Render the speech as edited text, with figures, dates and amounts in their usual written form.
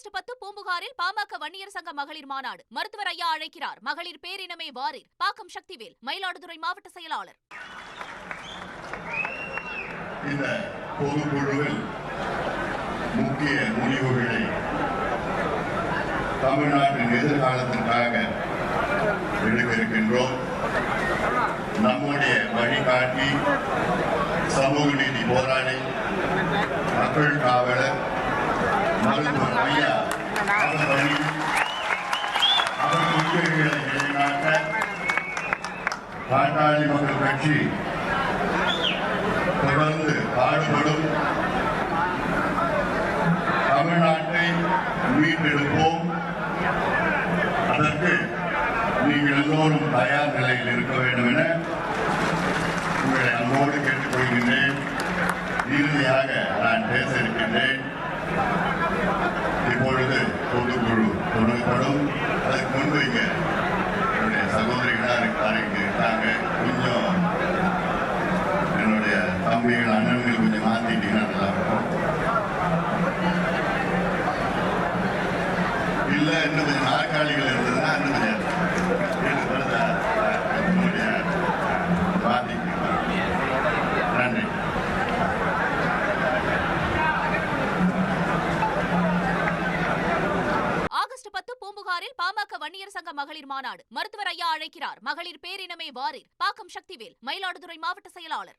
August 10 பூம்புகாரில் PMK Vanniyar சங்க மகளிர் மாநாடு. மருத்துவர் ஐயா அழைக்கிறார். மகளிர் பேரினமே வாரீர். பாக்கம் சக்திவேல், மயிலாடுதுறை மாவட்ட செயலாளர். இந்த பொதுக்குழுவில் முக்கிய முடிவுகளை தமிழ்நாட்டின் எதிர்காலத்திற்காக எடுக்க இருக்கின்றோம். நம்முடைய வழிகாட்டி, சமூக நீதி போராளி, மக்கள் காவலர் மருத்துவர் ஐயா அவர் கொள்கைகளை நிலைநாட்ட பாட்டாளி மக்கள் கட்சி தொடர்ந்து பாடுபடும். தமிழ்நாட்டை மீட்டெடுப்போம். அதற்கு நீங்கள் எல்லோரும் தயார் நிலையில் இருக்க வேண்டும் என உங்களை அன்போடு கேட்டுக்கொள்கின்றேன். இறுதியாக நான் பேச இருக்கின்றேன். இப்பொழுது பொதுக்குழு தொடங்கப்படும். அதற்கு முன்பு இங்க என்னுடைய சகோதரிகளாக இருக்காங்க. கொஞ்சம் என்னுடைய தம்பிகள் அண்ணன்கள் கொஞ்சம் மாத்திட்டீங்கன்னா நல்லா இருக்கும். இல்ல இன்னும் கொஞ்சம் நாற்காலிகள் இருந்ததுன்னா இன்னும் கொஞ்சம் நன்றி. ஆகஸ்ட் 10 பூம்புகாரில் பாமக வன்னியர் சங்க மகளிர் மாநாடு. மருத்துவர் ஐயா அழைக்கிறார். மகளிர் பேரினமே வாரீர். பாக்கம் சக்திவேல், மயிலாடுதுறை மாவட்ட செயலாளர்.